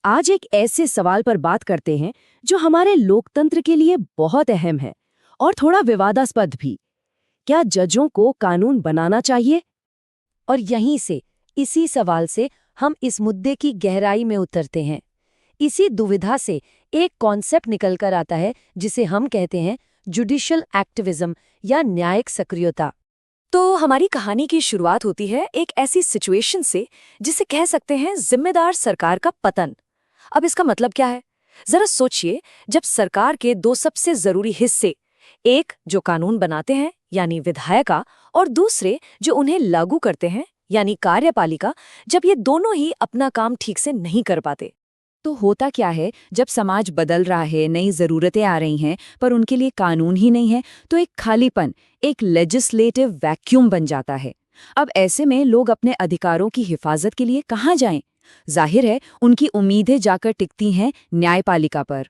आज एक ऐसे सवाल पर बात करते हैं जो हमारे लोकतंत्र के लिए बहुत अहम है और थोड़ा विवादास्पद भी। क्या जजों को कानून बनाना चाहिए? और यहीं से, इसी सवाल से हम इस मुद्दे की गहराई में उतरते हैं। इसी दुविधा से एक कॉन्सेप्ट निकलकर आता है जिसे हम कहते हैं जुडिशियल एक्टिविज्म या न्यायिक सक्रियता। तो हमारी कहानी की शुरुआत होती है एक ऐसी सिचुएशन से जिसे कह सकते हैं जिम्मेदार सरकार का पतन। अब इसका मतलब क्या है? जरा सोचिए, जब सरकार के दो सबसे जरूरी हिस्से, एक जो कानून बनाते हैं यानी विधायिका और दूसरे जो उन्हें लागू करते हैं यानी कार्यपालिका, जब ये दोनों ही अपना काम ठीक से नहीं कर पाते, तो होता क्या है? जब समाज बदल रहा है, नई जरूरतें आ रही हैं, पर उनके लिए कानून ही नहीं है, तो एक खालीपन, एक लेजिस्लेटिव वैक्यूम बन जाता है। अब ऐसे में लोग अपने अधिकारों की हिफाजत के लिए कहाँ जाएं? जाहिर है, उनकी उम्मीदें जाकर टिकती हैं न्यायपालिका पर।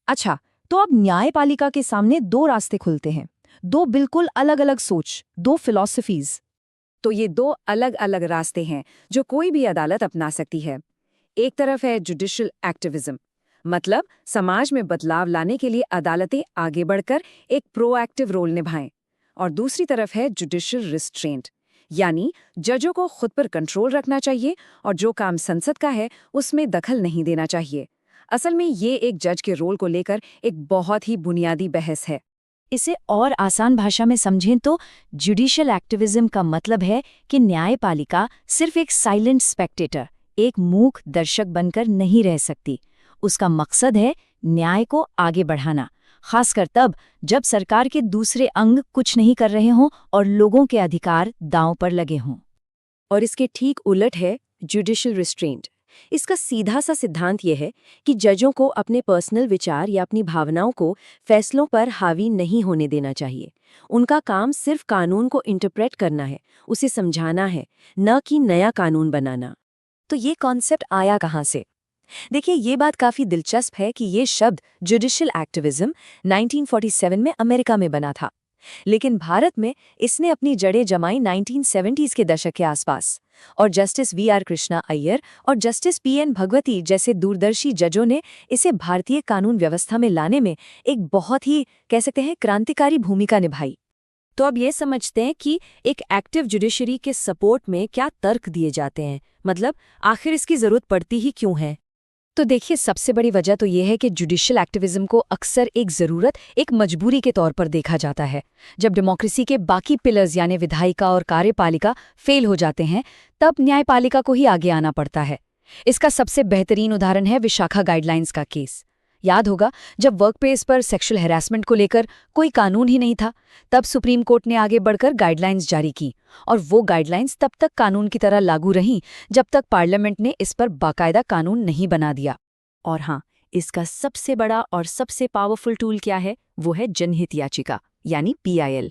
अच्छा, तो अब न्यायपालिका के सामने दो रास्ते खुलते हैं, दो बिल्कुल अलग अलग सोच, दो फिलॉसफीज। तो ये दो अलग अलग रास्ते हैं जो कोई भी अदालत अपना सकती है। एक तरफ है जुडिशियल एक्टिविज्म, मतलब समाज में बदलाव लाने के लिए अदालतें आगे बढ़कर एक प्रोएक्टिव रोल निभाएं। और दूसरी तरफ है जुडिशियल रिस्ट्रेंट, यानी जजों को खुद पर कंट्रोल रखना चाहिए और जो काम संसद का है उसमें दखल नहीं देना चाहिए। असल में ये एक जज के रोल को लेकर एक बहुत ही बुनियादी बहस है। इसे और आसान भाषा में समझें तो जुडिशियल एक्टिविज्म का मतलब है कि न्यायपालिका सिर्फ एक साइलेंट स्पेक्टेटर, एक मूक दर्शक बनकर नहीं रह सकती। उसका मकसद है न्याय को आगे बढ़ाना, खासकर तब जब सरकार के दूसरे अंग कुछ नहीं कर रहे हों और लोगों के अधिकार दांव पर लगे हों। और इसके ठीक उलट है जुडिशियल रिस्ट्रेंट। इसका सीधा सा सिद्धांत यह है कि जजों को अपने पर्सनल विचार या अपनी भावनाओं को फैसलों पर हावी नहीं होने देना चाहिए। उनका काम सिर्फ कानून को इंटरप्रेट करना है, उसे समझाना है, न कि नया कानून बनाना। तो ये कॉन्सेप्ट आया कहाँ से? देखिए, ये बात काफ़ी दिलचस्प है कि ये शब्द जुडिशियल एक्टिविज्म 1947 में अमेरिका में बना था, लेकिन भारत में इसने अपनी जड़ें जमाई 1970s के दशक के आसपास। और जस्टिस वी.आर. कृष्णा अय्यर और जस्टिस पी.एन. भगवती जैसे दूरदर्शी जजों ने इसे भारतीय कानून व्यवस्था में लाने में एक बहुत ही, कह सकते हैं, क्रांतिकारी भूमिका निभाई। तो अब ये समझते हैं कि एक एक्टिव जुडिशरी के सपोर्ट में क्या तर्क दिए जाते हैं, मतलब आखिर इसकी जरूरत पड़ती ही क्यों है। तो देखिए, सबसे बड़ी वजह तो ये है कि जुडिशियल एक्टिविज्म को अक्सर एक ज़रूरत, एक मजबूरी के तौर पर देखा जाता है। जब डेमोक्रेसी के बाकी पिलर्स यानी विधायिका और कार्यपालिका फेल हो जाते हैं, तब न्यायपालिका को ही आगे आना पड़ता है। इसका सबसे बेहतरीन उदाहरण है विशाखा गाइडलाइंस का केस। याद होगा, जब वर्कप्लेस पर सेक्सुअल हैरेसमेंट को लेकर कोई कानून ही नहीं था, तब सुप्रीम कोर्ट ने आगे बढ़कर गाइडलाइंस जारी की, और वो गाइडलाइंस तब तक कानून की तरह लागू रहीं जब तक पार्लियामेंट ने इस पर बाकायदा कानून नहीं बना दिया। और हाँ, इसका सबसे बड़ा और सबसे पावरफुल टूल क्या है? वो है जनहित याचिका यानी PIL।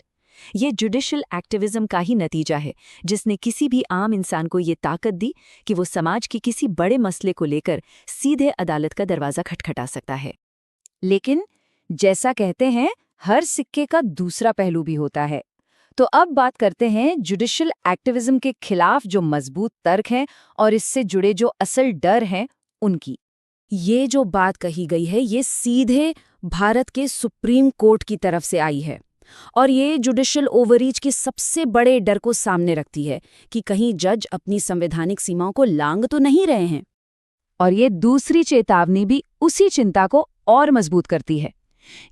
ये जुडिशियल एक्टिविज्म का ही नतीजा है, जिसने किसी भी आम इंसान को ये ताकत दी कि वो समाज के किसी बड़े मसले को लेकर सीधे अदालत का दरवाजा खटखटा सकता है। लेकिन जैसा कहते हैं, हर सिक्के का दूसरा पहलू भी होता है। तो अब बात करते हैं जुडिशियल एक्टिविज्म के खिलाफ जो मजबूत तर्क हैं और इससे जुड़े जो असल डर हैं उनकी। ये जो बात कही गई है, ये सीधे भारत के सुप्रीम कोर्ट की तरफ से आई है, और ये जुडिशियल ओवररीच के सबसे बड़े डर को सामने रखती है कि कहीं जज अपनी संवैधानिक सीमाओं को लांघ तो नहीं रहे हैं। और ये दूसरी चेतावनी भी उसी चिंता को और मजबूत करती है।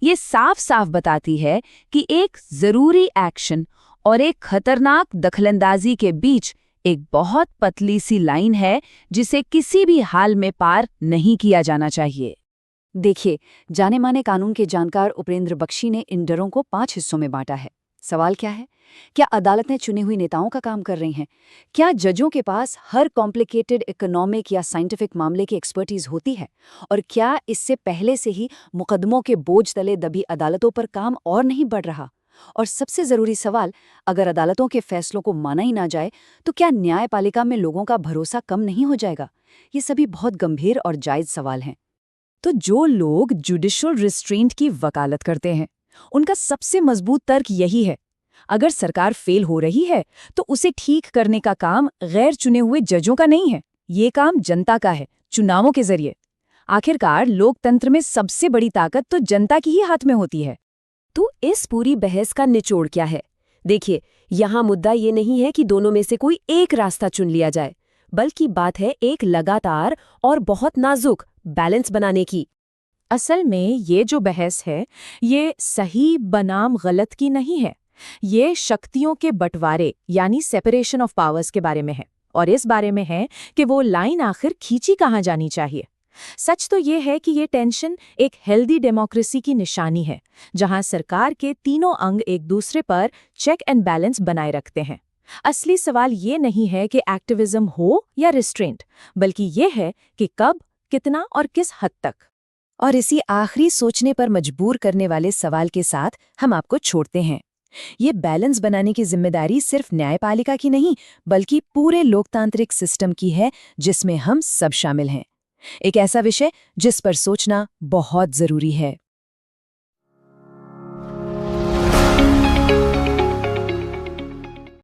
ये साफ साफ बताती है कि एक जरूरी एक्शन और एक खतरनाक दखलंदाजी के बीच एक बहुत पतली सी लाइन है जिसे किसी भी हाल में पार नहीं किया जाना चाहिए। देखिए, जाने माने कानून के जानकार उपेंद्र बख्शी ने इन डरों को 5 हिस्सों में बांटा है। सवाल क्या है? क्या अदालतें चुने हुए नेताओं का काम कर रही हैं? क्या जजों के पास हर कॉम्प्लिकेटेड इकोनॉमिक या साइंटिफिक मामले की एक्सपर्टीज होती है? और क्या इससे पहले से ही मुकदमों के बोझ तले दबी अदालतों पर काम और नहीं बढ़ रहा? और सबसे जरूरी सवाल, अगर अदालतों के फैसलों को माना ही ना जाए, तो क्या न्यायपालिका में लोगों का भरोसा कम नहीं हो जाएगा? ये सभी बहुत गंभीर और जायज सवाल हैं। तो जो लोग जुडिशियल रिस्ट्रेंट की वकालत करते हैं, उनका सबसे मजबूत तर्क यही है, अगर सरकार फेल हो रही है तो उसे ठीक करने का काम गैर चुने हुए जजों का नहीं है, ये काम जनता का है, चुनावों के जरिए। आखिरकार लोकतंत्र में सबसे बड़ी ताकत तो जनता की ही हाथ में होती है। तो इस पूरी बहस का निचोड़ क्या है? देखिए, यहाँ मुद्दा ये नहीं है कि दोनों में से कोई एक रास्ता चुन लिया जाए, बल्कि बात है एक लगातार और बहुत नाजुक बैलेंस बनाने की। असल में ये जो बहस है, ये सही बनाम गलत की नहीं है। ये शक्तियों के बंटवारे यानी सेपरेशन ऑफ पावर्स के बारे में है, और इस बारे में है कि वो लाइन आखिर खींची कहाँ जानी चाहिए। सच तो ये है कि ये टेंशन एक हेल्दी डेमोक्रेसी की निशानी है, जहां सरकार के तीनों अंग एक दूसरे पर चेक एंड बैलेंस बनाए रखते हैं। असली सवाल ये नहीं है कि एक्टिविज्म हो या रिस्ट्रेंट, बल्कि ये है कि कब, कितना और किस हद तक। और इसी आखिरी सोचने पर मजबूर करने वाले सवाल के साथ हम आपको छोड़ते हैं। ये बैलेंस बनाने की जिम्मेदारी सिर्फ न्यायपालिका की नहीं, बल्कि पूरे लोकतांत्रिक सिस्टम की है, जिसमें हम सब शामिल हैं। एक ऐसा विषय जिस पर सोचना बहुत जरूरी है।